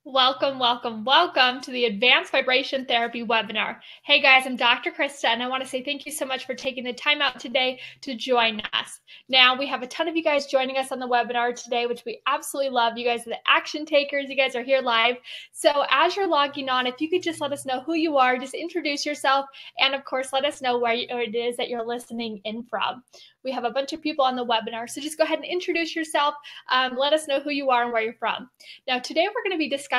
Welcome, welcome, welcome to the Advanced Vibration Therapy webinar. Hey guys, I'm Dr. Krista, and I want to say thank you so much for taking the time out today to join us. Now, we have a ton of you guys joining us on the webinar today, which we absolutely love. You guys are the action takers. You guys are here live. So as you're logging on, if you could just let us know who you are, just introduce yourself, and of course, let us know where it is that you're listening in from. We have a bunch of people on the webinar, so just go ahead and introduce yourself. Let us know who you are and where you're from. Now, today we're going to be discussing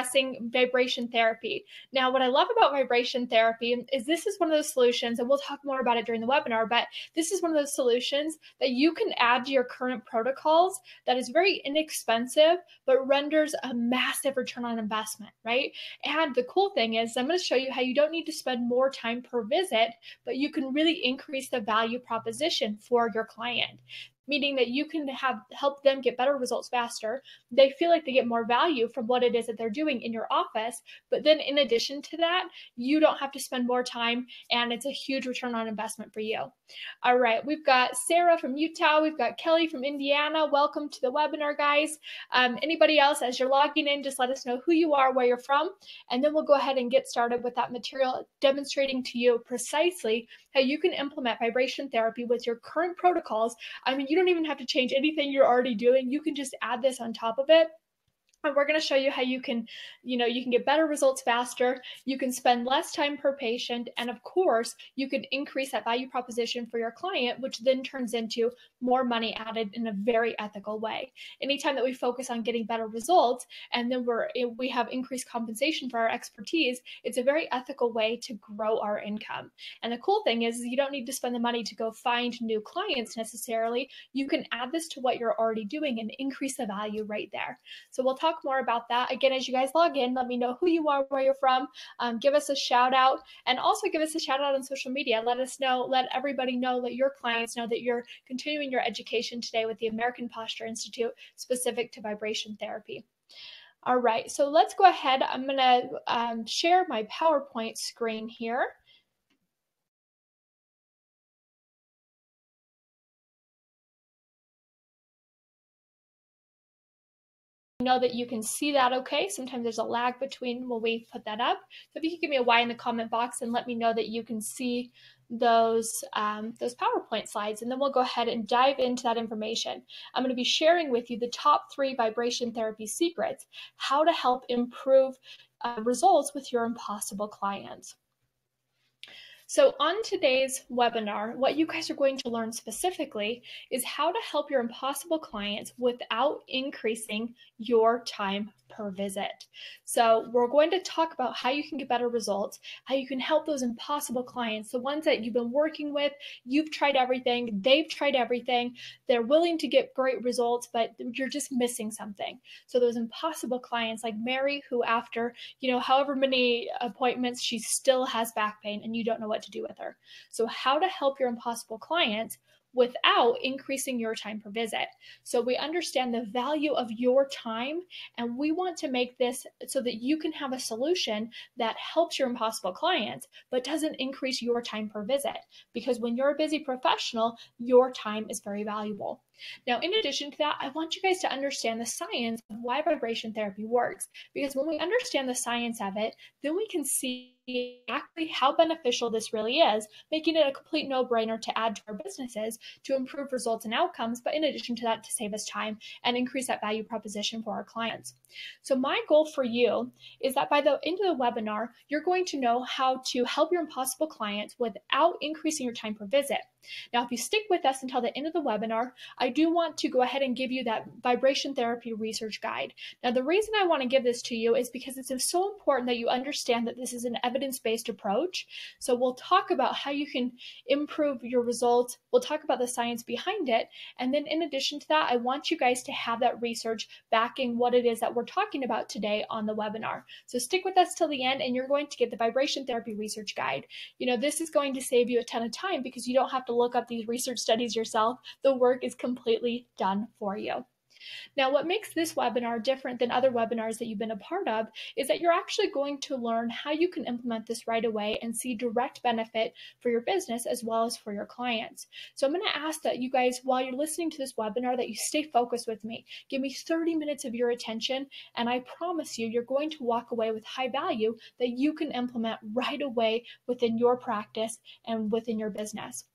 vibration therapy. Now, what I love about vibration therapy is this is one of those solutions, and we'll talk more about it during the webinar, but this is one of those solutions that you can add to your current protocols that is very inexpensive, but renders a massive return on investment, right? And the cool thing is I'm going to show you how you don't need to spend more time per visit, but you can really increase the value proposition for your client, meaning that you can help them get better results faster. They feel like they get more value from what it is that they're doing in your office. But then in addition to that, you don't have to spend more time, and it's a huge return on investment for you. All right, we've got Sarah from Utah. We've got Kelly from Indiana. Welcome to the webinar, guys. Anybody else, as you're logging in, just let us know who you are, where you're from, and then we'll go ahead and get started with that material demonstrating to you precisely how you can implement vibration therapy with your current protocols. I mean, you don't even have to change anything you're already doing. You can just add this on top of it. And we're going to show you how you can get better results faster, you can spend less time per patient, and of course, you can increase that value proposition for your client, which then turns into more money added in a very ethical way. Anytime that we focus on getting better results, and then we have increased compensation for our expertise, it's a very ethical way to grow our income. And the cool thing is you don't need to spend the money to go find new clients necessarily. You can add this to what you're already doing and increase the value right there. So we'll talk more about that. Again, as you guys log in, let me know who you are, where you're from, give us a shout out, and also give us a shout out on social media. Let us know, let everybody know, let your clients know that you're continuing your education today with the American Posture Institute specific to vibration therapy. All right, so let's go ahead. I'm going to share my PowerPoint screen here. Know that you can see that okay. Sometimes there's a lag between when we put that up. So if you could give me a Y in the comment box and let me know that you can see those PowerPoint slides, and then we'll go ahead and dive into that information. I'm going to be sharing with you the top 3 vibration therapy secrets, how to help improve results with your impossible clients. So on today's webinar, what you guys are going to learn specifically is how to help your impossible clients without increasing your time per visit. So we're going to talk about how you can get better results, how you can help those impossible clients, the ones that you've been working with, you've tried everything, they've tried everything, they're willing to get great results, but you're just missing something. So those impossible clients like Mary, who after, however many appointments, she still has back pain and you don't know what to do with her. So how to help your impossible clients without increasing your time per visit. So we understand the value of your time, and we want to make this so that you can have a solution that helps your impossible clients, but doesn't increase your time per visit. Because when you're a busy professional, your time is very valuable. Now, in addition to that, I want you guys to understand the science of why vibration therapy works. Because when we understand the science of it, then we can see exactly how beneficial this really is, making it a complete no-brainer to add to our businesses to improve results and outcomes, but in addition to that, to save us time and increase that value proposition for our clients. So my goal for you is that by the end of the webinar, you're going to know how to help your impossible clients without increasing your time per visit. Now, if you stick with us until the end of the webinar, I do want to go ahead and give you that vibration therapy research guide. Now, the reason I want to give this to you is because it's so important that you understand that this is an evidence-based approach. So we'll talk about how you can improve your results. We'll talk about the science behind it. And then in addition to that, I want you guys to have that research backing what it is that we're talking about today on the webinar. So stick with us till the end, and you're going to get the vibration therapy research guide. This is going to save you a ton of time because you don't have to look up these research studies yourself. The work is completely done for you. Now, what makes this webinar different than other webinars that you've been a part of is that you're actually going to learn how you can implement this right away and see direct benefit for your business as well as for your clients. So I'm going to ask that you guys, while you're listening to this webinar, that you stay focused with me. Give me 30 minutes of your attention, and I promise you, you're going to walk away with high value that you can implement right away within your practice and within your business.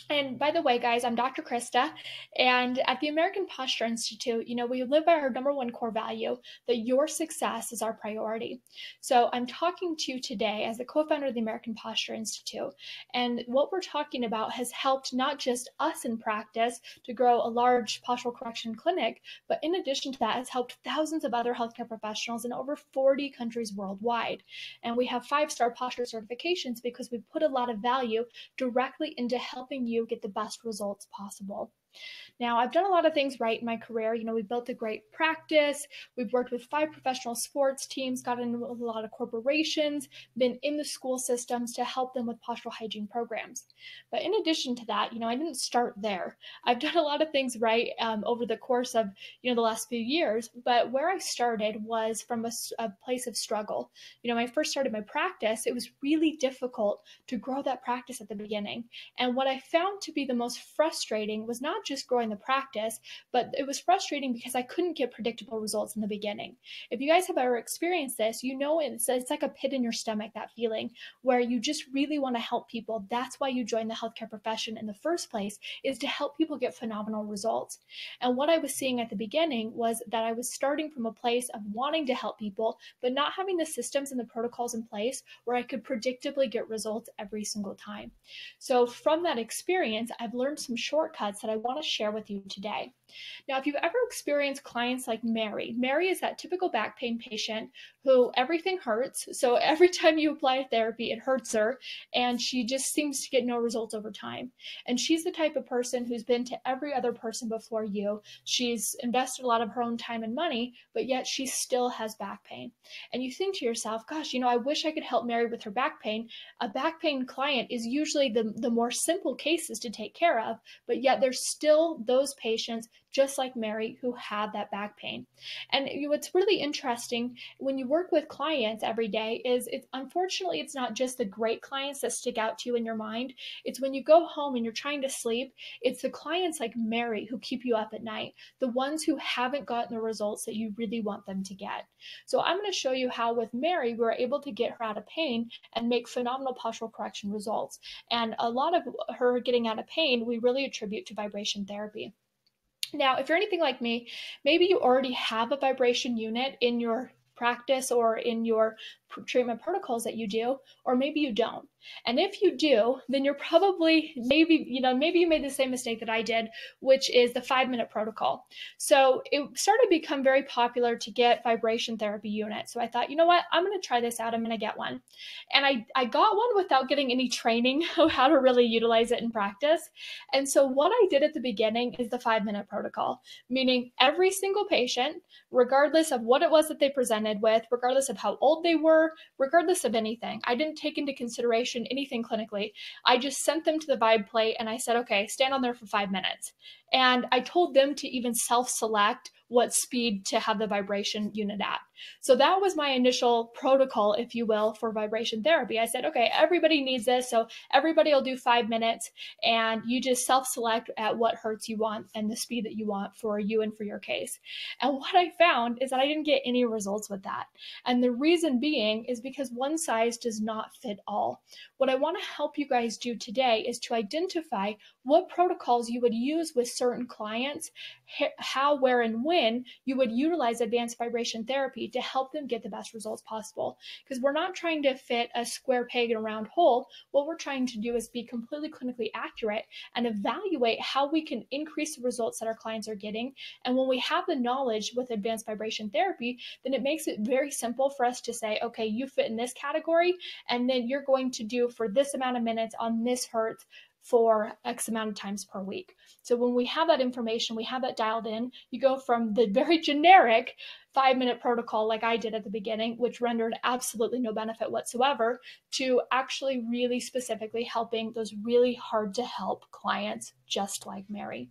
And by the way, guys, I'm Dr. Krista, and at the American Posture Institute, we live by our number one core value that your success is our priority. So I'm talking to you today as the co-founder of the American Posture Institute, and what we're talking about has helped not just us in practice to grow a large postural correction clinic, but in addition to that, has helped thousands of other healthcare professionals in over 40 countries worldwide. And we have 5-star posture certifications because we put a lot of value directly into helping you get the best results possible. Now, I've done a lot of things right in my career. We've built a great practice. We've worked with 5 professional sports teams, got into a lot of corporations, been in the school systems to help them with postural hygiene programs. But in addition to that, I didn't start there. I've done a lot of things right over the course of, the last few years. But where I started was from a place of struggle. When I first started my practice, it was really difficult to grow that practice at the beginning. And what I found to be the most frustrating was not just growing the practice, but it was frustrating because I couldn't get predictable results in the beginning. If you guys have ever experienced this, it's like a pit in your stomach, that feeling where you just really want to help people. That's why you join the healthcare profession in the first place, is to help people get phenomenal results. And what I was seeing at the beginning was that I was starting from a place of wanting to help people, but not having the systems and the protocols in place where I could predictably get results every single time. So from that experience, I've learned some shortcuts that I want to share with you today. Now, if you've ever experienced clients like Mary is that typical back pain patient who everything hurts. So every time you apply therapy, it hurts her, and she just seems to get no results over time. And she's the type of person who's been to every other person before you. She's invested a lot of her own time and money, but yet she still has back pain. And you think to yourself, gosh, I wish I could help Mary with her back pain. A back pain client is usually the more simple cases to take care of, but yet there's still those patients just like Mary who had that back pain. And what's really interesting when you work with clients every day is unfortunately it's not just the great clients that stick out to you in your mind. It's when you go home and you're trying to sleep, it's the clients like Mary who keep you up at night, the ones who haven't gotten the results that you really want them to get. So I'm going to show you how with Mary we were able to get her out of pain and make phenomenal postural correction results. And a lot of her getting out of pain we really attribute to vibration therapy. Now, if you're anything like me, maybe you already have a vibration unit in your practice or in your treatment protocols that you do, or maybe you don't. And if you do, then you're probably, maybe you made the same mistake that I did, which is the 5-minute protocol. So it started to become very popular to get vibration therapy units. So I thought, what, I'm going to try this out. I'm going to get one. And I got one without getting any training of how to really utilize it in practice. And so what I did at the beginning is the 5-minute protocol, meaning every single patient, regardless of what it was that they presented with, regardless of how old they were, regardless of anything. I didn't take into consideration anything clinically. I just sent them to the vibe plate and I said, okay, stand on there for 5 minutes. And I told them to even self-select what speed to have the vibration unit at. So that was my initial protocol, if you will, for vibration therapy. I said, okay, everybody needs this. So everybody will do 5 minutes and you just self-select at what hertz you want and the speed that you want for you and for your case. And what I found is that I didn't get any results with that. And the reason being is because one size does not fit all. What I want to help you guys do today is to identify what protocols you would use with certain clients, how, where, and when you would utilize advanced vibration therapy to help them get the best results possible. Because we're not trying to fit a square peg in a round hole. What we're trying to do is be completely clinically accurate and evaluate how we can increase the results that our clients are getting. And when we have the knowledge with advanced vibration therapy, then it makes it very simple for us to say, okay, you fit in this category, and then you're going to do for this amount of minutes on this hertz for X amount of times per week. So when we have that information, we have that dialed in, you go from the very generic 5-minute protocol like I did at the beginning, which rendered absolutely no benefit whatsoever, to actually really specifically helping those really hard to help clients just like Mary.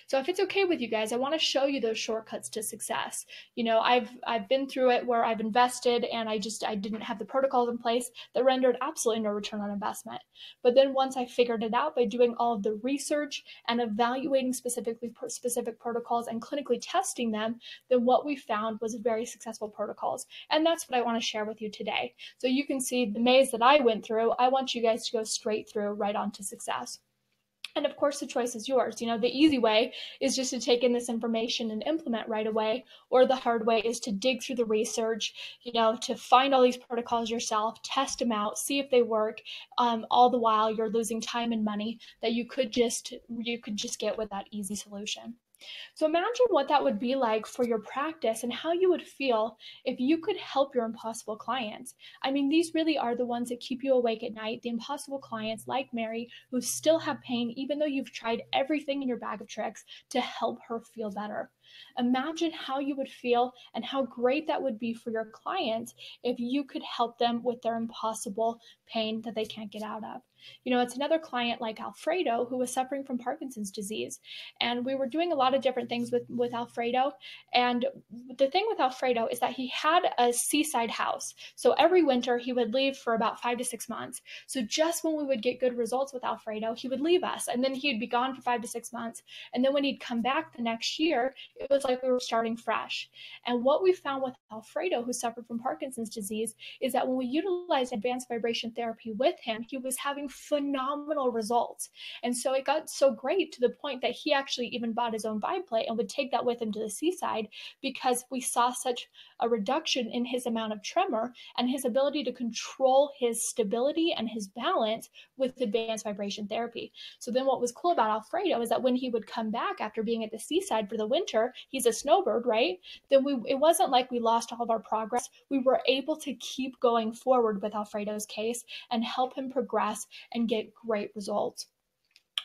So if it's okay with you guys, I want to show you those shortcuts to success. I've been through it where I've invested and I didn't have the protocols in place that rendered absolutely no return on investment. But then once I figured it out by doing all of the research and evaluating specific protocols and clinically testing them, then what we found was very successful protocols. And that's what I want to share with you today. So you can see the maze that I went through. I want you guys to go straight through right on to success. And of course, the choice is yours. The easy way is just to take in this information and implement right away, or the hard way is to dig through the research, to find all these protocols yourself, test them out, see if they work. All the while you're losing time and money that you could just get with that easy solution. So imagine what that would be like for your practice and how you would feel if you could help your impossible clients. I mean, these really are the ones that keep you awake at night, the impossible clients like Mary, who still have pain even though you've tried everything in your bag of tricks to help her feel better. Imagine how you would feel and how great that would be for your clients if you could help them with their impossible pain that they can't get out of. It's another client like Alfredo who was suffering from Parkinson's disease. And we were doing a lot of different things with Alfredo. And the thing with Alfredo is that he had a seaside house. So every winter he would leave for about 5 to 6 months. So just when we would get good results with Alfredo, he would leave us and then he'd be gone for 5 to 6 months. And then when he'd come back the next year, it was like we were starting fresh. And what we found with Alfredo, who suffered from Parkinson's disease, is that when we utilized advanced vibration therapy with him, he was having phenomenal results. And so it got so great to the point that he actually even bought his own vibe plate and would take that with him to the seaside because we saw such a reduction in his amount of tremor and his ability to control his stability and his balance with advanced vibration therapy. So then what was cool about Alfredo is that when he would come back after being at the seaside for the winter, he's a snowbird, right? Then it wasn't like we lost all of our progress. We were able to keep going forward with Alfredo's case and help him progress and get great results.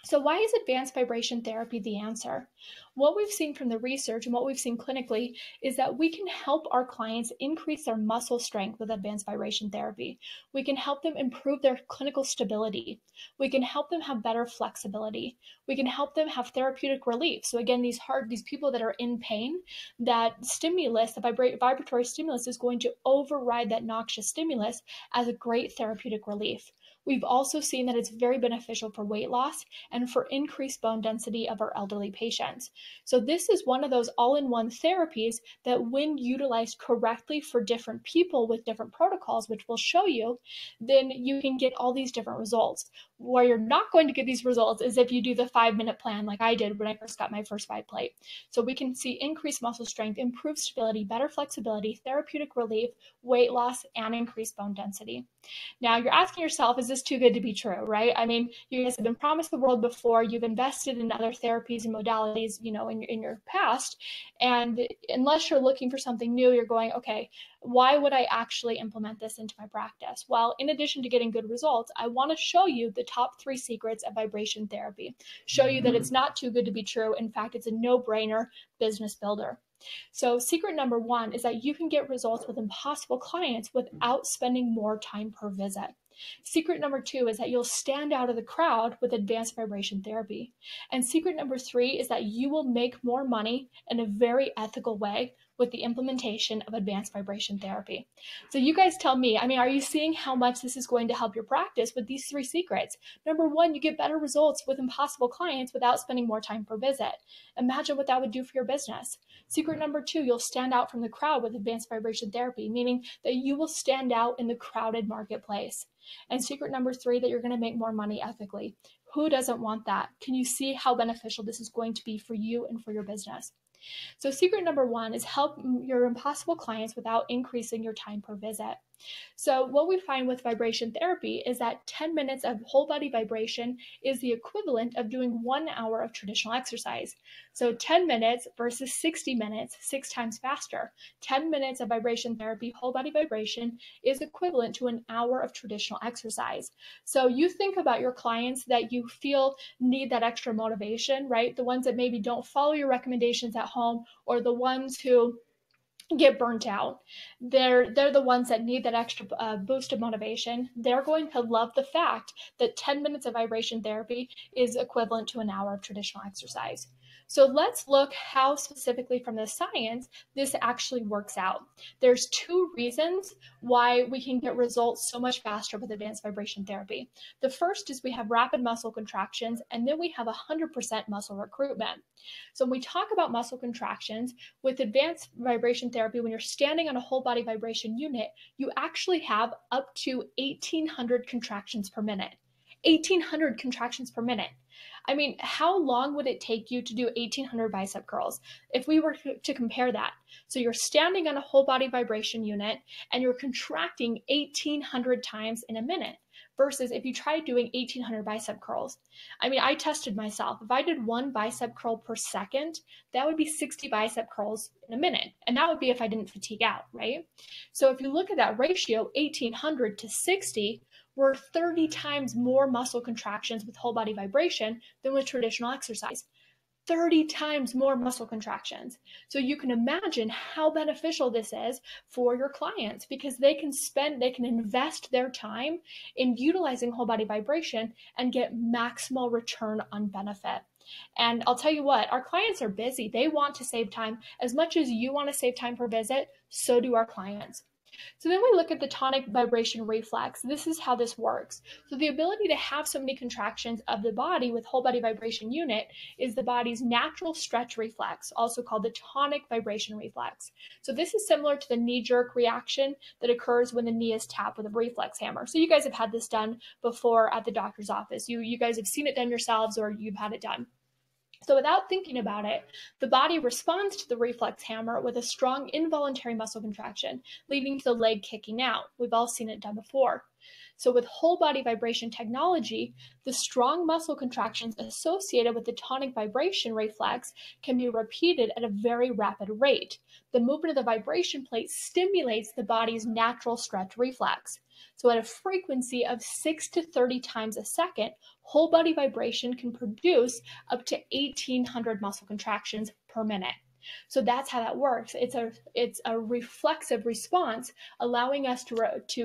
So why is advanced vibration therapy the answer? What we've seen from the research and what we've seen clinically is that we can help our clients increase their muscle strength with advanced vibration therapy. We can help them improve their clinical stability. We can help them have better flexibility. We can help them have therapeutic relief. So again, these people that are in pain, that stimulus, the vibratory stimulus is going to override that noxious stimulus as a great therapeutic relief. We've also seen that it's very beneficial for weight loss and for increased bone density of our elderly patients. So this is one of those all-in-one therapies that when utilized correctly for different people with different protocols, which we'll show you, then you can get all these different results. Where you're not going to get these results is if you do the 5-minute plan like I did when I first got my first vibe plate. So we can see increased muscle strength, improved stability, better flexibility, therapeutic relief, weight loss, and increased bone density. Now you're asking yourself, is this too good to be true, right? I mean, you guys have been promised the world before, you've invested in other therapies and modalities, in your past. And unless you're looking for something new, you're going, okay, why would I actually implement this into my practice? Well, in addition to getting good results, I want to show you the top 3 secrets of vibration therapy, show you that it's not too good to be true. In fact, it's a no-brainer business builder. So secret number 1 is that you can get results with impossible clients without spending more time per visit. Secret number 2 is that you'll stand out of the crowd with advanced vibration therapy. And secret number 3 is that you will make more money in a very ethical way with the implementation of advanced vibration therapy. So you guys tell me, are you seeing how much this is going to help your practice with these 3 secrets? Number 1, you get better results with impossible clients without spending more time per visit. Imagine what that would do for your business. Secret number 2, you'll stand out from the crowd with advanced vibration therapy, meaning that you will stand out in the crowded marketplace. And secret number 3, that you're going to make more money ethically. Who doesn't want that? Can you see how beneficial this is going to be for you and for your business? So secret number 1 is help your impossible clients without increasing your time per visit. So what we find with vibration therapy is that 10 minutes of whole body vibration is the equivalent of doing 1 hour of traditional exercise. So 10 minutes versus 60 minutes, 6 times faster. 10 minutes of vibration therapy, whole body vibration, is equivalent to an hour of traditional exercise. So you think about your clients that you feel need that extra motivation, right? The ones that maybe don't follow your recommendations at home, or the ones who get burnt out. They're the ones that need that extra boost of motivation. They're going to love the fact that 10 minutes of vibration therapy is equivalent to an hour of traditional exercise. So let's look how specifically from the science this actually works out. There's two reasons why we can get results so much faster with advanced vibration therapy. The first is we have rapid muscle contractions, and then we have 100% muscle recruitment. So when we talk about muscle contractions, with advanced vibration therapy, when you're standing on a whole body vibration unit, you actually have up to 1,800 contractions per minute. 1,800 contractions per minute. I mean, how long would it take you to do 1,800 bicep curls if we were to compare that? So you're standing on a whole body vibration unit and you're contracting 1,800 times in a minute versus if you try doing 1,800 bicep curls. I mean, I tested myself. If I did one bicep curl per second, that would be 60 bicep curls in a minute. And that would be if I didn't fatigue out, right? So if you look at that ratio, 1,800 to 60, we're 30 times more muscle contractions with whole body vibration than with traditional exercise. 30 times more muscle contractions. So you can imagine how beneficial this is for your clients because they can invest their time in utilizing whole body vibration and get maximal return on benefit. And I'll tell you what, our clients are busy. They want to save time. As much as you want to save time per visit, so do our clients. So then we look at the tonic vibration reflex. This is how this works. So the ability to have so many contractions of the body with whole body vibration unit is the body's natural stretch reflex, also called the tonic vibration reflex. So this is similar to the knee-jerk reaction that occurs when the knee is tapped with a reflex hammer. So you guys have had this done before at the doctor's office. You guys have seen it done yourselves or you've had it done. So without thinking about it, the body responds to the reflex hammer with a strong involuntary muscle contraction, leading to the leg kicking out. We've all seen it done before. So with whole body vibration technology, the strong muscle contractions associated with the tonic vibration reflex can be repeated at a very rapid rate. The movement of the vibration plate stimulates the body's natural stretch reflex. So at a frequency of 6 to 30 times a second, whole body vibration can produce up to 1,800 muscle contractions per minute. So that's how that works. It's a reflexive response, allowing us to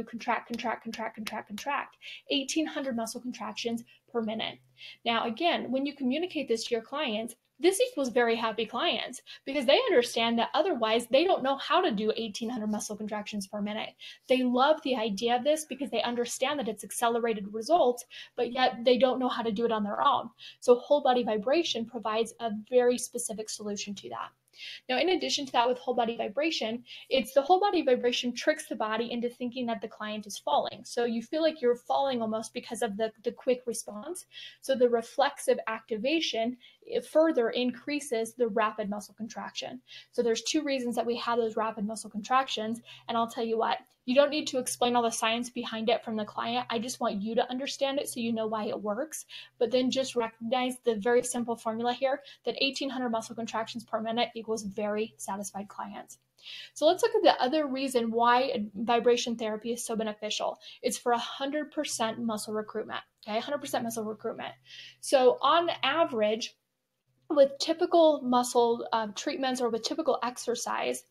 contract, 1,800 muscle contractions per minute. Now, again, when you communicate this to your clients, this equals very happy clients because they understand that otherwise they don't know how to do 1,800 muscle contractions per minute. They love the idea of this because they understand that it's accelerated results, but yet they don't know how to do it on their own. So whole body vibration provides a very specific solution to that. Now, in addition to that, with whole body vibration, it's the whole body vibration tricks the body into thinking that the client is falling. So you feel like you're falling almost because of the quick response. So the reflexive activation further increases the rapid muscle contraction. So there's two reasons that we have those rapid muscle contractions. And I'll tell you what, you don't need to explain all the science behind it from the client. I just want you to understand it so you know why it works. But then just recognize the very simple formula here that 1,800 muscle contractions per minute equals very satisfied clients. So let's look at the other reason why vibration therapy is so beneficial. It's for 100% muscle recruitment, okay? 100% muscle recruitment. So on average, with typical muscle treatments or with typical exercise,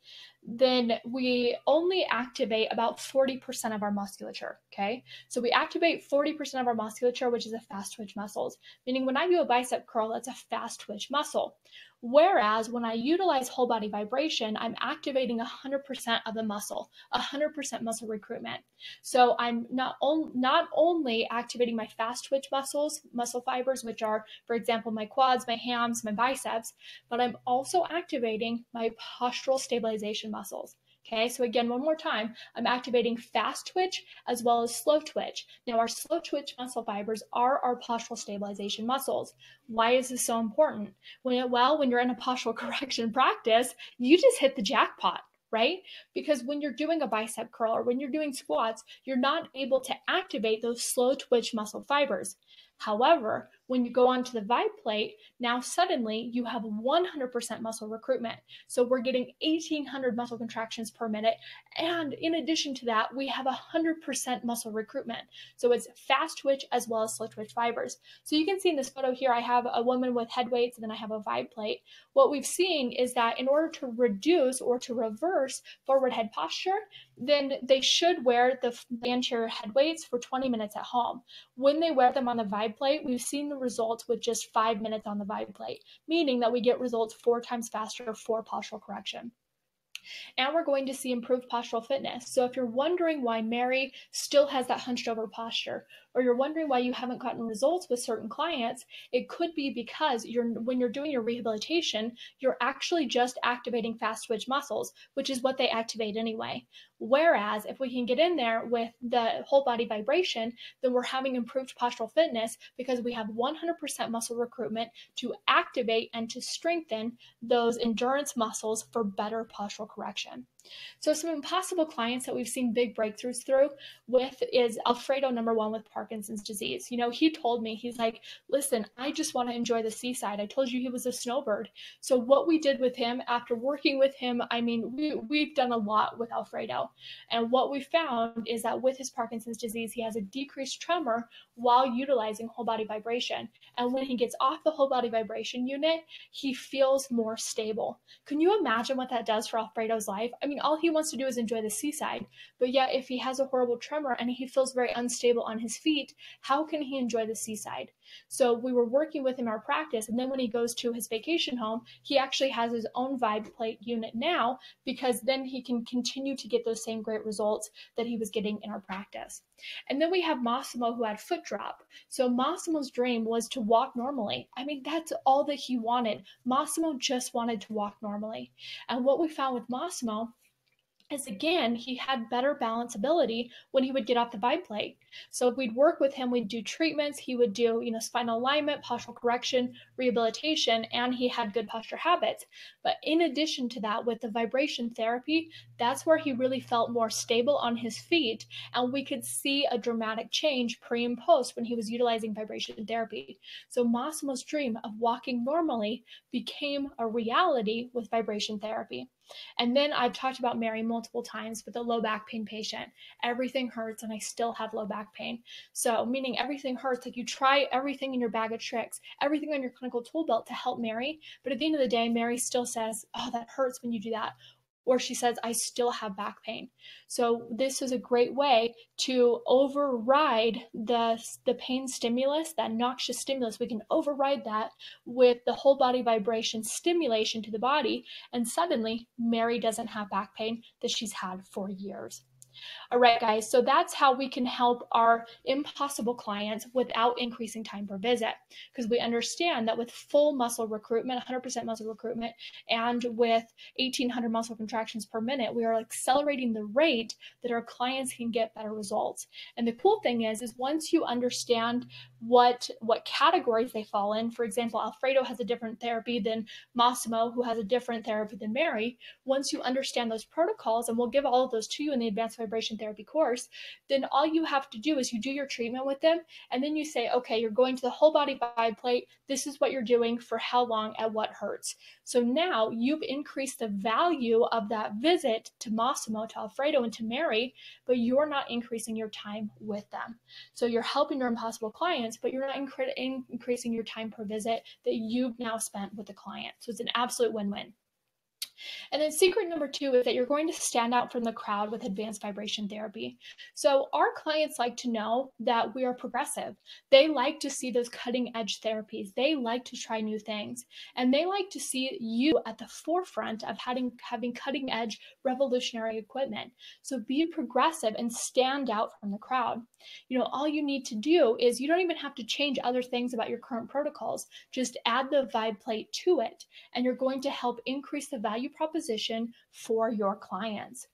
then we only activate about 40% of our musculature, okay? So we activate 40% of our musculature, which is a fast twitch muscles, meaning when I do a bicep curl, that's a fast twitch muscle. Whereas when I utilize whole body vibration, I'm activating 100% of the muscle, 100% muscle recruitment. So I'm not only activating my fast twitch muscles, muscle fibers, which are, for example, my quads, my hams, my biceps, but I'm also activating my postural stabilization muscles. Okay, so again, one more time, I'm activating fast twitch as well as slow twitch. Now, our slow twitch muscle fibers are our postural stabilization muscles. Why is this so important? When you're in a postural correction practice, you just hit the jackpot, right? Because when you're doing a bicep curl or when you're doing squats, you're not able to activate those slow twitch muscle fibers. However, when you go onto the vibe plate, now suddenly you have 100% muscle recruitment. So we're getting 1,800 muscle contractions per minute. And in addition to that, we have 100% muscle recruitment. So it's fast twitch as well as slow twitch fibers. So you can see in this photo here, I have a woman with head weights and then I have a vibe plate. What we've seen is that in order to reduce or to reverse forward head posture, then they should wear the anterior head weights for 20 minutes at home. When they wear them on the vibe plate, we've seen the results with just 5 minutes on the vibe plate, meaning that we get results 4 times faster for postural correction. And we're going to see improved postural fitness. So if you're wondering why Mary still has that hunched over posture, or you're wondering why you haven't gotten results with certain clients, it could be because when you're doing your rehabilitation, you're actually just activating fast twitch muscles, which is what they activate anyway. Whereas if we can get in there with the whole body vibration, then we're having improved postural fitness because we have 100% muscle recruitment to activate and to strengthen those endurance muscles for better postural correction. So some impossible clients that we've seen big breakthroughs through with is Alfredo, number 1, with Parkinson's disease. You know, he told me, he's like, listen, I just want to enjoy the seaside. I told you he was a snowbird. So what we did with him after working with him, I mean, we've done a lot with Alfredo. And what we found is that with his Parkinson's disease, he has a decreased tremor while utilizing whole body vibration. And when he gets off the whole body vibration unit, he feels more stable. Can you imagine what that does for Alfredo's life? I mean, all he wants to do is enjoy the seaside, but yet if he has a horrible tremor and he feels very unstable on his feet, how can he enjoy the seaside? So we were working with him in our practice, and then when he goes to his vacation home, he actually has his own vibe plate unit now, because then he can continue to get those same great results that he was getting in our practice. And then we have Massimo, who had foot drop. So Massimo's dream was to walk normally. I mean, that's all that he wanted. Massimo just wanted to walk normally. And what we found with Massimo is, again, he had better balance ability when he would get off the vibe plate. So if we'd work with him, we'd do treatments, he would do, spinal alignment, postural correction, rehabilitation, and he had good posture habits. But in addition to that, with the vibration therapy, that's where he really felt more stable on his feet, and we could see a dramatic change pre and post when he was utilizing vibration therapy. So Massimo's dream of walking normally became a reality with vibration therapy. And then I've talked about Mary multiple times with a low back pain patient. Everything hurts and I still have low back pain. So meaning everything hurts, like you try everything in your bag of tricks, everything on your clinical tool belt to help Mary. But at the end of the day, Mary still says, oh, that hurts when you do that. Or she says, I still have back pain. So this is a great way to override the pain stimulus, that noxious stimulus. We can override that with the whole body vibration stimulation to the body. And suddenly Mary doesn't have back pain that she's had for years. All right, guys, so that's how we can help our impossible clients without increasing time per visit, because we understand that with full muscle recruitment, 100% muscle recruitment, and with 1,800 muscle contractions per minute, we are accelerating the rate that our clients can get better results. And the cool thing is once you understand what categories they fall in, for example, Alfredo has a different therapy than Massimo, who has a different therapy than Mary. Once you understand those protocols, and we'll give all of those to you in the advanced vibration therapy course, then all you have to do is you do your treatment with them, and then you say, okay, you're going to the whole body vibe plate. This is what you're doing for how long at what hurts. So now you've increased the value of that visit to Massimo, to Alfredo, and to Mary, but you're not increasing your time with them. So you're helping your impossible clients, but you're not increasing your time per visit that you've now spent with the client. So it's an absolute win-win. And then secret number 2 is that you're going to stand out from the crowd with advanced vibration therapy. So our clients like to know that we are progressive. They like to see those cutting edge therapies. They like to try new things. And they like to see you at the forefront of having cutting edge revolutionary equipment. So be progressive and stand out from the crowd. All you need to do is, you don't even have to change other things about your current protocols. Just add the vibe plate to it, and you're going to help increase the value proposition for your clients.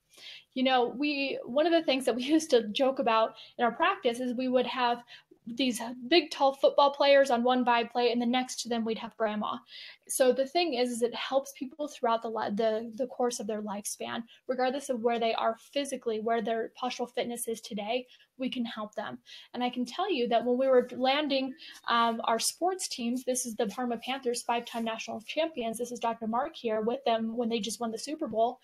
One of the things that we used to joke about in our practice is we would have these big, tall football players on one vibe plate, and then next to them we'd have grandma. So the thing is it helps people throughout the course of their lifespan, regardless of where they are physically, where their postural fitness is today. We can help them. And I can tell you that when we were landing our sports teams, this is the Parma Panthers, 5-time national champions. This is Dr. Mark here with them when they just won the Super Bowl.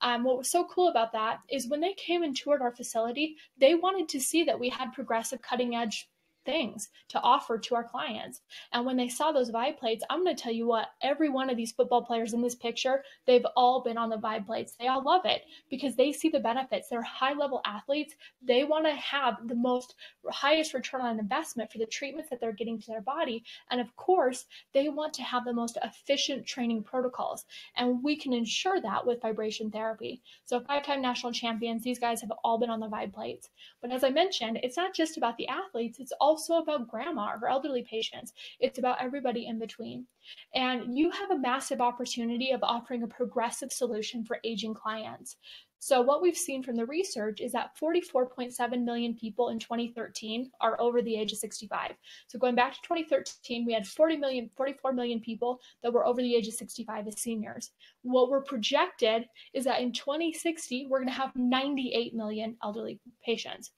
What was so cool about that is when they came and toured our facility, they wanted to see that we had progressive, cutting edge things to offer to our clients. And when they saw those vibe plates, I'm going to tell you what, every one of these football players in this picture, they've all been on the vibe plates. They all love it because they see the benefits. They're high level athletes. They want to have the most highest return on investment for the treatments that they're getting to their body. And of course, they want to have the most efficient training protocols. And we can ensure that with vibration therapy. So 5-time national champions, these guys have all been on the vibe plates. But as I mentioned, it's not just about the athletes, it's also about grandma or elderly patients. It's about everybody in between. And you have a massive opportunity of offering a progressive solution for aging clients. So what we've seen from the research is that 44.7 million people in 2013 are over the age of 65. So going back to 2013, we had 44 million people that were over the age of 65 as seniors. What we're projected is that in 2060, we're going to have 98 million elderly patients.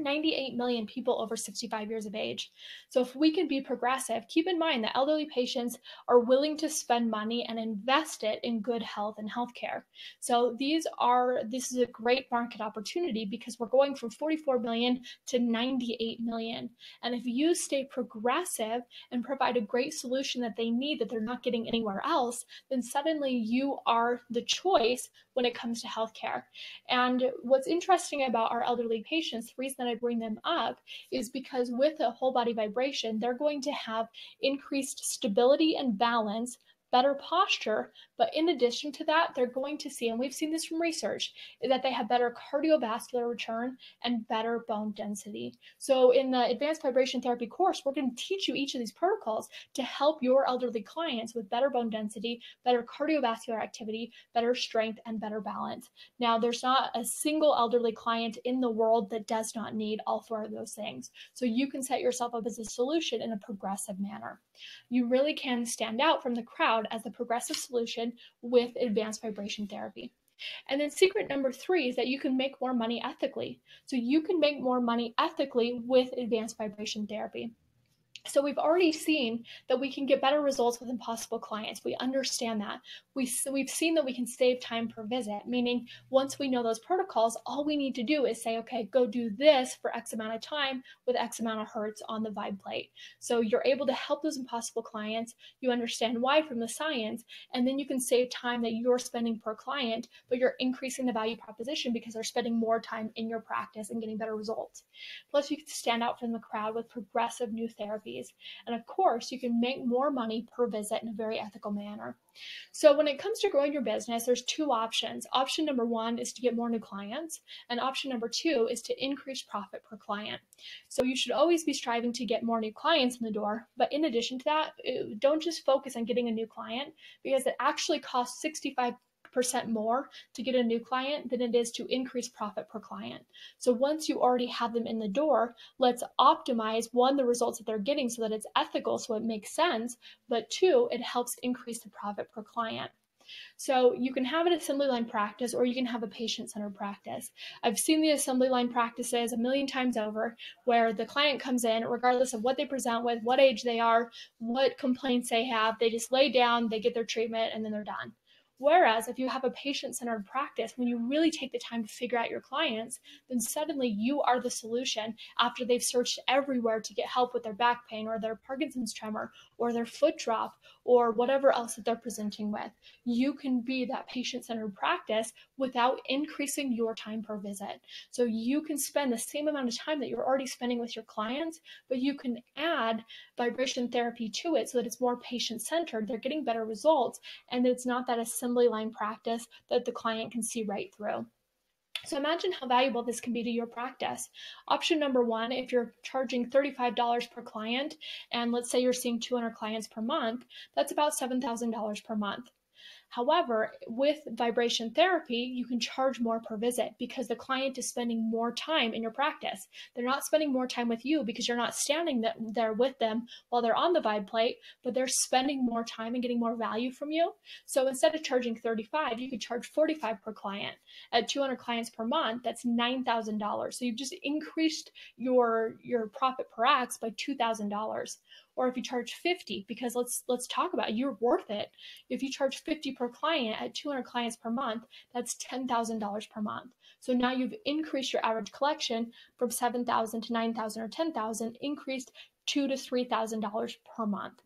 98 million people over 65 years of age. So if we can be progressive, keep in mind that elderly patients are willing to spend money and invest it in good health and healthcare. So this is a great market opportunity because we're going from 44 million to 98 million. And if you stay progressive and provide a great solution that they need that they're not getting anywhere else, then suddenly you are the choice when it comes to healthcare. And what's interesting about our elderly patients, the reason that I bring them up is because with a whole body vibration, they're going to have increased stability and balance, better posture, but in addition to that, they're going to see, and we've seen this from research, is that they have better cardiovascular return and better bone density. So in the advanced vibration therapy course, we're going to teach you each of these protocols to help your elderly clients with better bone density, better cardiovascular activity, better strength, and better balance. Now, there's not a single elderly client in the world that does not need all four of those things. So you can set yourself up as a solution in a progressive manner. You really can stand out from the crowd as a progressive solution with advanced vibration therapy. And then secret number 3 is that you can make more money ethically. So you can make more money ethically with advanced vibration therapy. So we've already seen that we can get better results with impossible clients. We understand that. We've seen that we can save time per visit, meaning once we know those protocols, all we need to do is say, okay, go do this for X amount of time with X amount of hertz on the vibe plate. So you're able to help those impossible clients. You understand why from the science, and then you can save time that you're spending per client, but you're increasing the value proposition because they're spending more time in your practice and getting better results. Plus, you can stand out from the crowd with progressive new therapies. And of course, you can make more money per visit in a very ethical manner. So when it comes to growing your business, there's 2 options. Option number 1 is to get more new clients, and option number 2 is to increase profit per client. So you should always be striving to get more new clients in the door, but in addition to that, don't just focus on getting a new client, because it actually costs 65% more to get a new client than it is to increase profit per client. So once you already have them in the door, let's optimize, 1, the results that they're getting so that it's ethical, so it makes sense, but 2, it helps increase the profit per client. So you can have an assembly line practice or you can have a patient-centered practice. I've seen the assembly line practices a million times over where the client comes in, regardless of what they present with, what age they are, what complaints they have, they just lay down, they get their treatment, and then they're done. Whereas if you have a patient-centered practice, when you really take the time to figure out your clients, then suddenly you are the solution after they've searched everywhere to get help with their back pain or their Parkinson's tremor or their foot drop or whatever else that they're presenting with. You can be that patient-centered practice without increasing your time per visit. So you can spend the same amount of time that you're already spending with your clients, but you can add vibration therapy to it so that it's more patient-centered, they're getting better results, and it's not that assembly line practice that the client can see right through. So imagine how valuable this can be to your practice. Option number 1, if you're charging $35 per client, and let's say you're seeing 200 clients per month, that's about $7,000 per month. However, with vibration therapy, you can charge more per visit because the client is spending more time in your practice. They're not spending more time with you because you're not standing there with them while they're on the vibe plate, but they're spending more time and getting more value from you. So instead of charging $35, you could charge $45 per client. At 200 clients per month, that's $9,000. So you've just increased your profit per X by $2,000. or if you charge 50, because let's talk about it, you're worth it. If you charge 50 per client at 200 clients per month, that's $10,000 per month. So now you've increased your average collection from 7,000 to 9,000 or 10,000, increased $2,000 to $3,000 per month.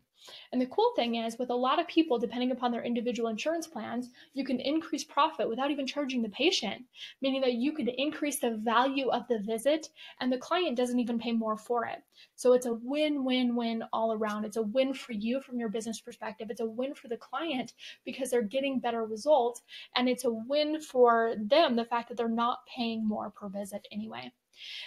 And the cool thing is, with a lot of people, depending upon their individual insurance plans, you can increase profit without even charging the patient, meaning that you could increase the value of the visit and the client doesn't even pay more for it. So it's a win-win-win all around. It's a win for you from your business perspective. It's a win for the client because they're getting better results. And it's a win for them, the fact that they're not paying more per visit anyway.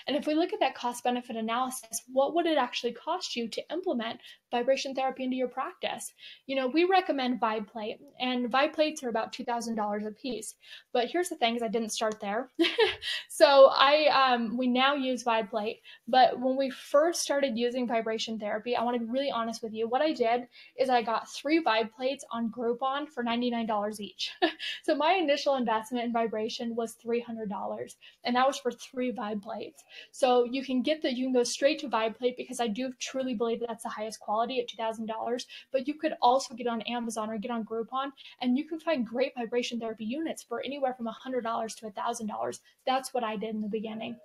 And if we look at that cost benefit analysis, what would it actually cost you to implement vibration therapy into your practice? You know, we recommend Vibe Plate, and Vibe Plates are about $2,000 a piece. But here's the thing, is I didn't start there. So we now use Vibe Plate, but when we first started using vibration therapy, I want to be really honest with you. What I did is I got 3 Vibe Plates on Groupon for $99 each. So my initial investment in vibration was $300, and that was for 3 Vibe Plates. So you can go straight to Vibe Plate, because I do truly believe that that's the highest quality at $2,000, but you could also get on Amazon or get on Groupon, and you can find great vibration therapy units for anywhere from $100 to $1,000. That's what I did in the beginning.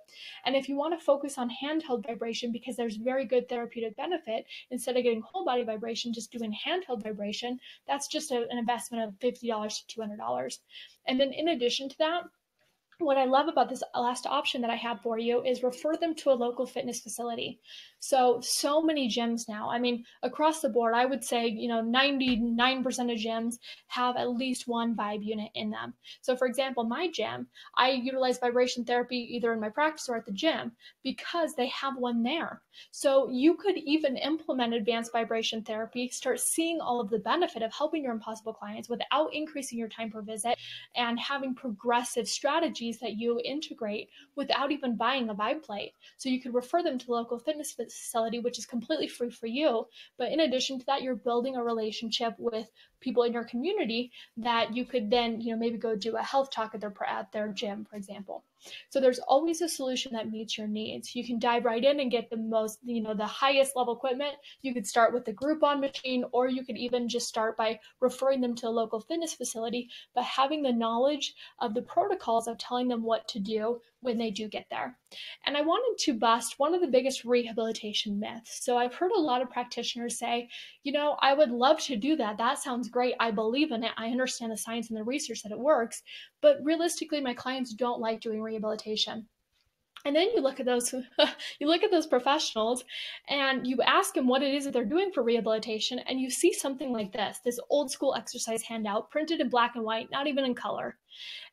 And if you want to focus on handheld vibration, because there's very good therapeutic benefit, instead of getting whole body vibration, just doing handheld vibration, that's just an investment of $50 to $200. And then in addition to that, what I love about this last option that I have for you is refer them to a local fitness facility. So many gyms now, I mean, across the board, I would say, 99% of gyms have at least one Vibe unit in them. So for example, my gym, I utilize vibration therapy either in my practice or at the gym because they have one there. So you could even implement advanced vibration therapy, start seeing all of the benefit of helping your impossible clients without increasing your time per visit, and having progressive strategies that you integrate without even buying a Vibe Plate. So you could refer them to a local fitness facility, which is completely free for you. But in addition to that, you're building a relationship with people in your community that you could then, maybe go do a health talk at their gym, for example. So there's always a solution that meets your needs. You can dive right in and get the most, the highest level equipment. You could start with the Groupon machine, or you could even just start by referring them to a local fitness facility, but having the knowledge of the protocols of telling them what to do when they do get there. And I wanted to bust one of the biggest rehabilitation myths. So I've heard a lot of practitioners say, I would love to do that. That sounds great. I believe in it. I understand the science and the research that it works. But realistically, my clients don't like doing rehabilitation. And then you look at those professionals and you ask them what it is that they're doing for rehabilitation, and you see something like this old school exercise handout printed in black and white, not even in color.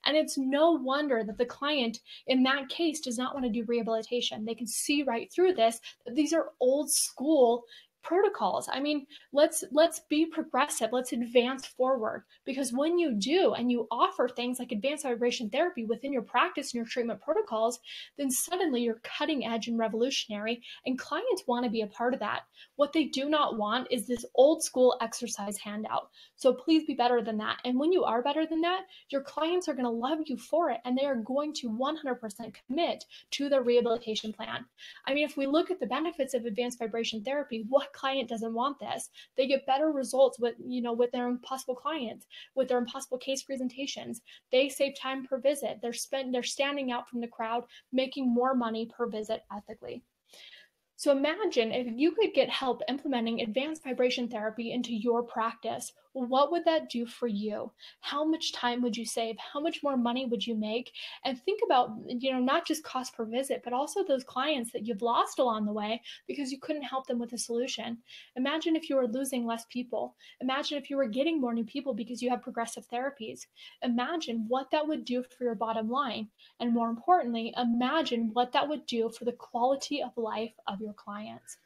And it's no wonder that the client in that case does not want to do rehabilitation. They can see right through this, that these are old school protocols. I mean, let's be progressive. Let's advance forward, because when you do and you offer things like advanced vibration therapy within your practice and your treatment protocols, then suddenly you're cutting edge and revolutionary, and clients want to be a part of that. What they do not want is this old school exercise handout. So please be better than that. And when you are better than that, your clients are going to love you for it, and they are going to 100% commit to the rehabilitation plan. I mean, if we look at the benefits of advanced vibration therapy, what client doesn't want this? They get better results with their impossible clients, with their impossible case presentations. They save time per visit. They're standing out from the crowd, making more money per visit ethically. So imagine if you could get help implementing advanced vibration therapy into your practice. What would that do for you? How much time would you save? How much more money would you make? And think about, not just cost per visit, but also those clients that you've lost along the way because you couldn't help them with a solution. Imagine if you were losing less people. Imagine if you were getting more new people because you have progressive therapies. Imagine what that would do for your bottom line. And more importantly, imagine what that would do for the quality of life of your clients.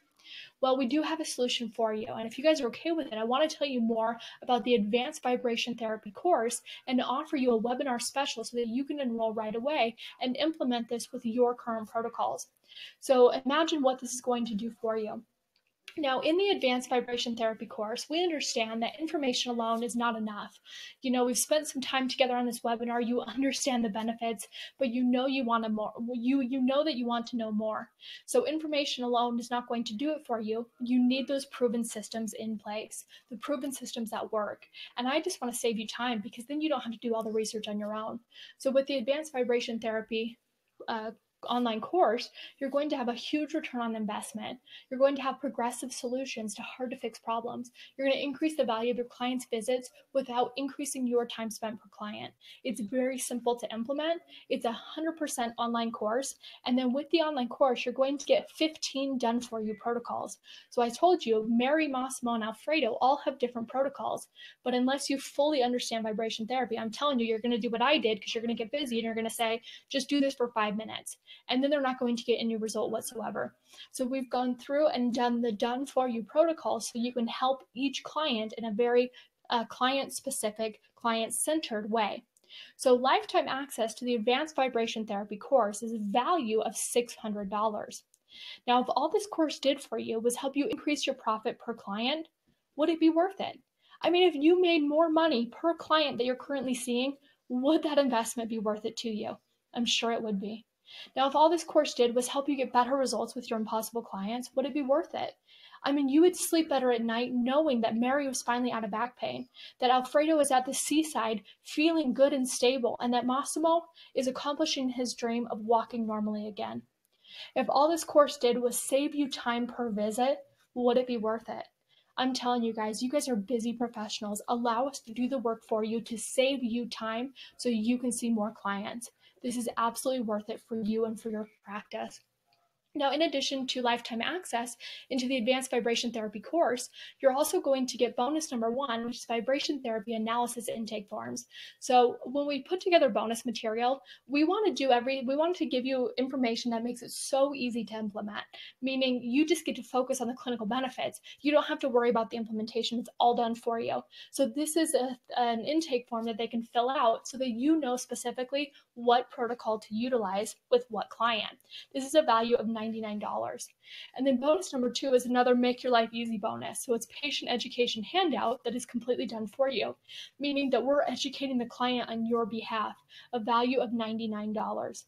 Well, we do have a solution for you. And if you guys are okay with it, I want to tell you more about the Advanced Vibration Therapy course and offer you a webinar special so that you can enroll right away and implement this with your current protocols. So imagine what this is going to do for you. Now, in the advanced vibration therapy course, we understand that information alone is not enough. We've spent some time together on this webinar. You understand the benefits, but you know you want to more. You know that you want to know more. So information alone is not going to do it for you. You need those proven systems in place, the proven systems that work. And I just want to save you time, because then you don't have to do all the research on your own. So with the advanced vibration therapy online course, you're going to have a huge return on investment. You're going to have progressive solutions to hard to fix problems. You're going to increase the value of your clients' visits without increasing your time spent per client. It's very simple to implement. It's 100% online course. And then with the online course, you're going to get 15 done for you protocols. So I told you, Mary, Massimo, and Alfredo all have different protocols. But unless you fully understand vibration therapy, I'm telling you, you're going to do what I did, because you're going to get busy and you're going to say, just do this for 5 minutes. And then they're not going to get any result whatsoever. So we've gone through and done the done for you protocol, so you can help each client in a very client-specific, client-centered way. So lifetime access to the advanced vibration therapy course is a value of $600. Now, if all this course did for you was help you increase your profit per client, would it be worth it? I mean, if you made more money per client that you're currently seeing, would that investment be worth it to you? I'm sure it would be. Now, if all this course did was help you get better results with your impossible clients, would it be worth it? I mean, you would sleep better at night knowing that Mary was finally out of back pain, that Alfredo is at the seaside feeling good and stable, and that Massimo is accomplishing his dream of walking normally again. If all this course did was save you time per visit, would it be worth it? I'm telling you guys are busy professionals. Allow us to do the work for you to save you time so you can see more clients. This is absolutely worth it for you and for your practice. Now, in addition to lifetime access into the advanced vibration therapy course, you're also going to get bonus number 1, which is vibration therapy analysis intake forms. So when we put together bonus material, we want to give you information that makes it so easy to implement, meaning you just get to focus on the clinical benefits. You don't have to worry about the implementation. It's all done for you. So this is an intake form that they can fill out so that you know specifically what protocol to utilize with what client. This is a value of $99. And then bonus number 2 is another Make Your Life Easy bonus. So it's patient education handout that is completely done for you, meaning that we're educating the client on your behalf, a value of $99.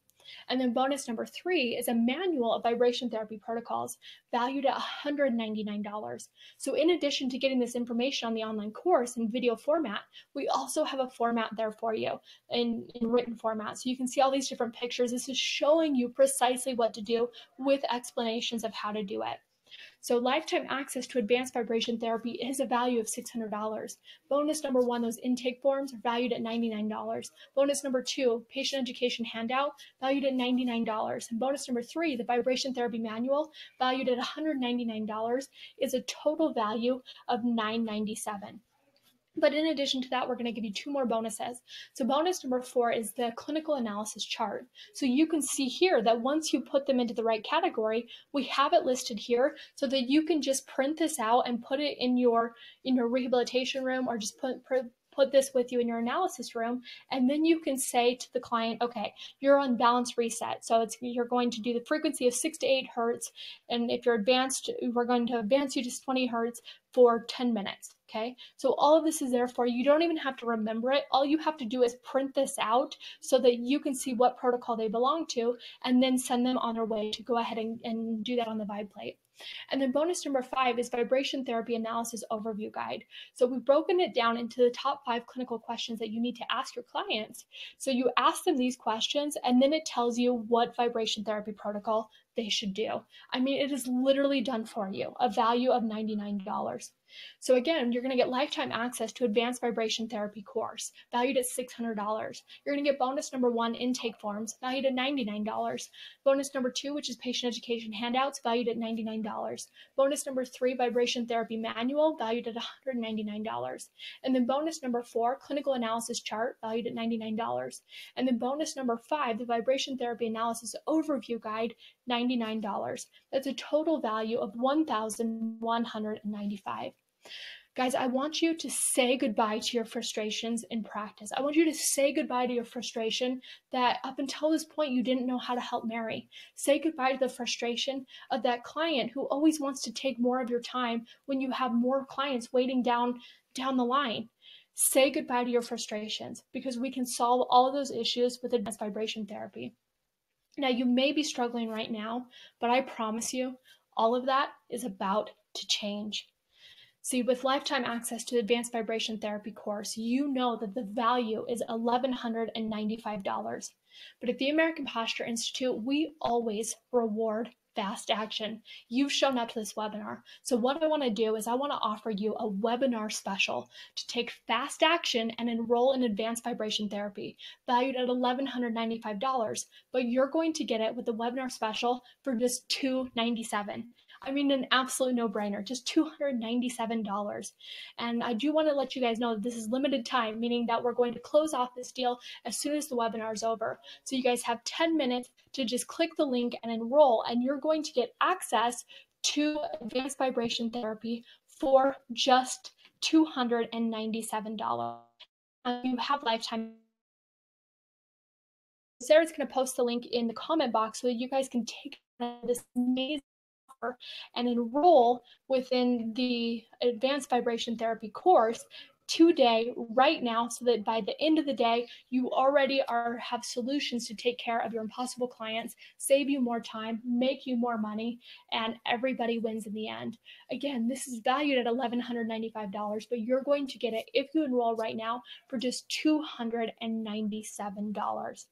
And then bonus number 3 is a manual of vibration therapy protocols valued at $199. So in addition to getting this information on the online course in video format, we also have a format there for you in written format. So you can see all these different pictures. This is showing you precisely what to do with explanations of how to do it. So lifetime access to advanced vibration therapy is a value of $600. Bonus number 1, those intake forms are valued at $99. Bonus number 2, patient education handout, valued at $99. And bonus number 3, the vibration therapy manual, valued at $199, is a total value of $997. But in addition to that, we're going to give you 2 more bonuses. So bonus number 4 is the clinical analysis chart. So you can see here that once you put them into the right category, we have it listed here so that you can just print this out and put it in your rehabilitation room, or just put this with you in your analysis room, and then you can say to the client, okay, you're on balance reset. So you're going to do the frequency of 6 to 8 hertz, and if you're advanced, we're going to advance you to 20 hertz for 10 minutes. Okay, so all of this is there for you. You don't even have to remember it. All you have to do is print this out so that you can see what protocol they belong to, and then send them on their way to go ahead and do that on the Vibe plate. And then bonus number 5 is vibration therapy analysis overview guide. So we've broken it down into the top 5 clinical questions that you need to ask your clients. So you ask them these questions, and then it tells you what vibration therapy protocol they should do. I mean, it is literally done for you, a value of $99. So again, you're going to get lifetime access to advanced vibration therapy course, valued at $600. You're going to get bonus number 1, intake forms, valued at $99. Bonus number 2, which is patient education handouts, valued at $99. Bonus number 3, vibration therapy manual, valued at $199. And then bonus number 4, clinical analysis chart, valued at $99. And then bonus number 5, the vibration therapy analysis overview guide, $99. That's a total value of $1,195. Guys, I want you to say goodbye to your frustrations in practice. I want you to say goodbye to your frustration that up until this point you didn't know how to help Mary. Say goodbye to the frustration of that client who always wants to take more of your time when you have more clients waiting down the line. Say goodbye to your frustrations, because we can solve all of those issues with advanced vibration therapy. Now, you may be struggling right now, but I promise you, all of that is about to change. See, with lifetime access to the advanced vibration therapy course, you know that the value is $1,195. But at the American Posture Institute, we always reward fast action. You've shown up to this webinar. So what I want to do is I want to offer you a webinar special to take fast action and enroll in advanced vibration therapy, valued at $1,195. But you're going to get it with the webinar special for just $297. I mean, an absolute no-brainer, just $297. And I do want to let you guys know that this is limited time, meaning that we're going to close off this deal as soon as the webinar is over. So you guys have 10 minutes to just click the link and enroll, and you're going to get access to advanced vibration therapy for just $297. You have lifetime. Sarah's going to post the link in the comment box so that you guys can take this amazing offer and enroll within the advanced vibration therapy course today, right now, so that by the end of the day, you already have solutions to take care of your impossible clients, save you more time, make you more money, and everybody wins in the end. Again, this is valued at $1,195, but you're going to get it if you enroll right now for just $297.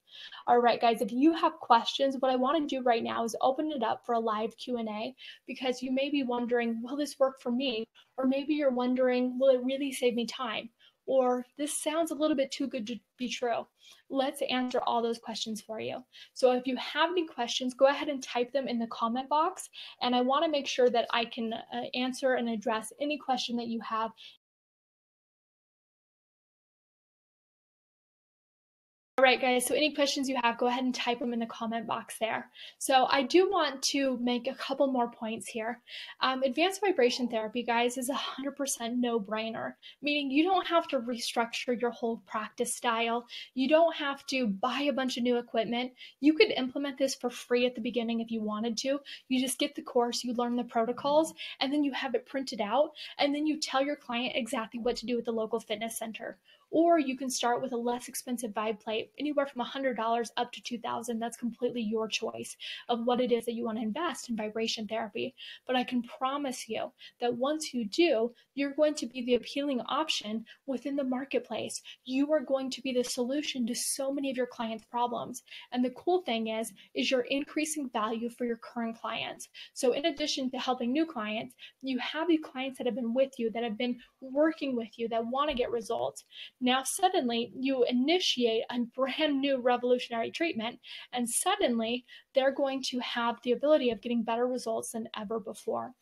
All right, guys, if you have questions, what I want to do right now is open it up for a live Q&A, because you may be wondering, will this work for me? Or maybe you're wondering, will it really save me time? Or this sounds a little bit too good to be true. Let's answer all those questions for you. So if you have any questions, go ahead and type them in the comment box. And I want to make sure that I can answer and address any question that you have. All right, guys, so any questions you have, go ahead and type them in the comment box there. So I do want to make a couple more points here. Advanced vibration therapy, guys, is 100% no-brainer, meaning you don't have to restructure your whole practice style. You don't have to buy a bunch of new equipment. You could implement this for free at the beginning if you wanted to. You just get the course, you learn the protocols, and then you have it printed out, and then you tell your client exactly what to do with the local fitness center. Or you can start with a less expensive vibe plate, anywhere from $100 up to $2,000. That's completely your choice of what it is that you want to invest in vibration therapy. But I can promise you that once you do, you're going to be the appealing option within the marketplace. You are going to be the solution to so many of your clients' problems. And the cool thing is you're increasing value for your current clients. So in addition to helping new clients, you have these clients that have been with you, that have been working with you, that want to get results. Now suddenly you initiate a brand new revolutionary treatment, and suddenly they're going to have the ability of getting better results than ever before.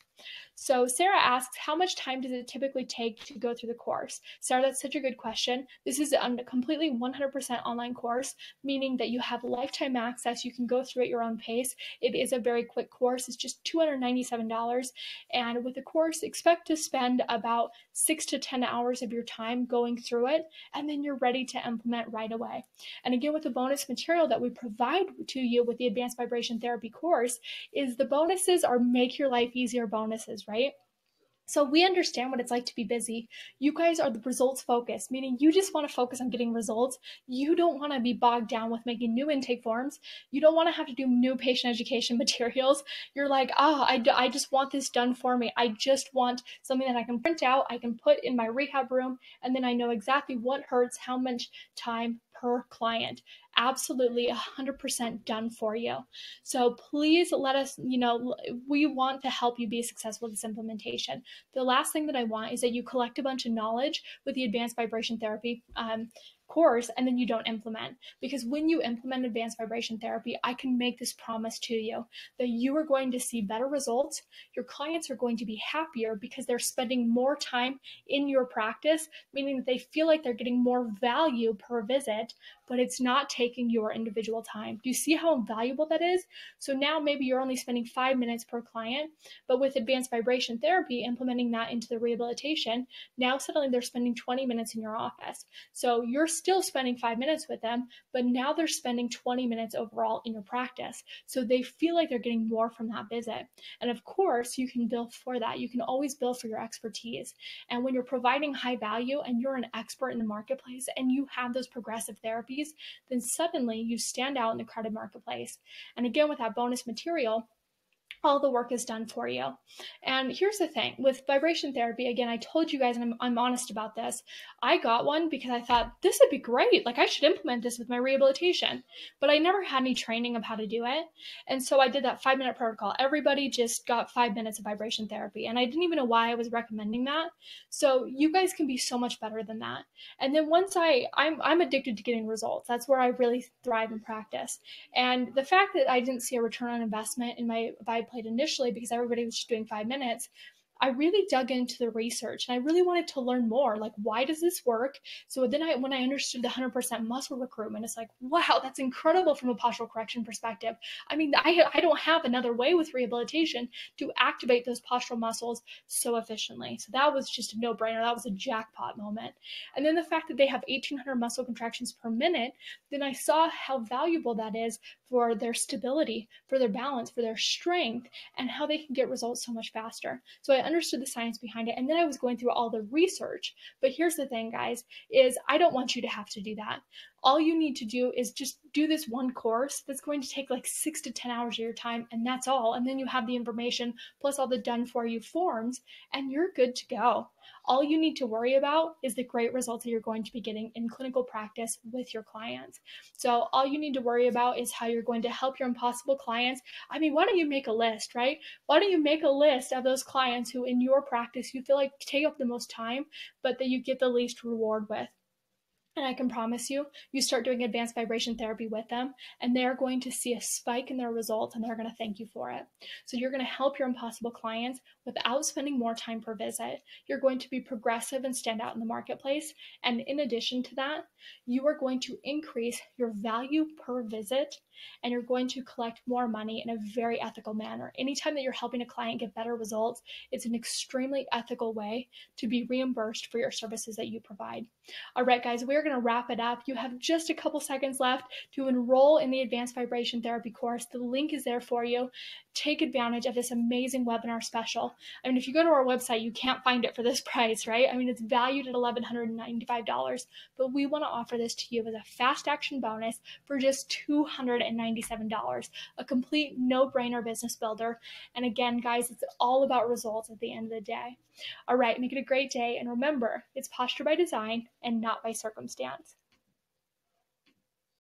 So Sarah asks, how much time does it typically take to go through the course? Sarah, that's such a good question. This is a completely 100% online course, meaning that you have lifetime access. You can go through at your own pace. It is a very quick course. It's just $297. And with the course, expect to spend about 6 to 10 hours of your time going through it, and then you're ready to implement right away. And again, with the bonus material that we provide to you with the Advanced Vibration Therapy course, is the bonuses are make your life easier bonuses, right? So we understand what it's like to be busy. You guys are the results focused, meaning you just want to focus on getting results. You don't want to be bogged down with making new intake forms. You don't want to have to do new patient education materials. You're like, I just want this done for me. I just want something that I can print out, I can put in my rehab room, and then I know exactly what hurts, how much time per client. Absolutely 100% done for you. So please let us, we want to help you be successful with this implementation. The last thing that I want is that you collect a bunch of knowledge with the advanced vibration therapy course and then you don't implement. Because when you implement advanced vibration therapy, I can make this promise to you that you are going to see better results. Your clients are going to be happier because they're spending more time in your practice, meaning that they feel like they're getting more value per visit, but it's not taking your individual time. Do you see how valuable that is? So now maybe you're only spending 5 minutes per client, but with advanced vibration therapy, implementing that into the rehabilitation, now suddenly they're spending 20 minutes in your office. So you're still spending 5 minutes with them, but now they're spending 20 minutes overall in your practice. So they feel like they're getting more from that visit. And of course, you can bill for that. You can always bill for your expertise. And when you're providing high value and you're an expert in the marketplace and you have those progressive therapies, then suddenly you stand out in the crowded marketplace. And again, with that bonus material, all the work is done for you. And here's the thing with vibration therapy, again, I told you guys, and I'm honest about this, I got one because I thought this would be great. Like I should implement this with my rehabilitation, but I never had any training of how to do it. And so I did that 5-minute protocol. Everybody just got 5 minutes of vibration therapy. And I didn't even know why I was recommending that. So you guys can be so much better than that. And then once I'm addicted to getting results. That's where I really thrive in practice. And the fact that I didn't see a return on investment in my vibe played initially because everybody was just doing 5 minutes, I really dug into the research and I really wanted to learn more. Like, why does this work? So then when I understood the 100% muscle recruitment, it's like, wow, that's incredible from a postural correction perspective. I mean, I don't have another way with rehabilitation to activate those postural muscles so efficiently. So that was just a no-brainer. That was a jackpot moment. And then the fact that they have 1,800 muscle contractions per minute, then I saw how valuable that is for their stability, for their balance, for their strength, and how they can get results so much faster. So I understood the science behind it, and then I was going through all the research. But here's the thing, guys, is I don't want you to have to do that. All you need to do is just do this one course that's going to take like 6 to 10 hours of your time, and that's all. And then you have the information plus all the done for you forms, and you're good to go. All you need to worry about is the great results that you're going to be getting in clinical practice with your clients. So all you need to worry about is how you're going to help your impossible clients. I mean, why don't you make a list, right? Why don't you make a list of those clients who in your practice you feel like take up the most time, but that you get the least reward with? And I can promise you, you start doing advanced vibration therapy with them, and they're going to see a spike in their results, and they're going to thank you for it. So you're going to help your impossible clients without spending more time per visit. You're going to be progressive and stand out in the marketplace. And in addition to that, you are going to increase your value per visit, and you're going to collect more money in a very ethical manner. Anytime that you're helping a client get better results, it's an extremely ethical way to be reimbursed for your services that you provide. All right, guys, we're going to wrap it up. You have just a couple seconds left to enroll in the Advanced Vibration Therapy course. The link is there for you. Take advantage of this amazing webinar special. I mean, if you go to our website, you can't find it for this price, right? I mean, it's valued at $1,195, but we want to offer this to you as a fast action bonus for just $297, a complete no-brainer business builder. And again, guys, it's all about results at the end of the day. All right, make it a great day. And remember, it's posture by design and not by circumstance.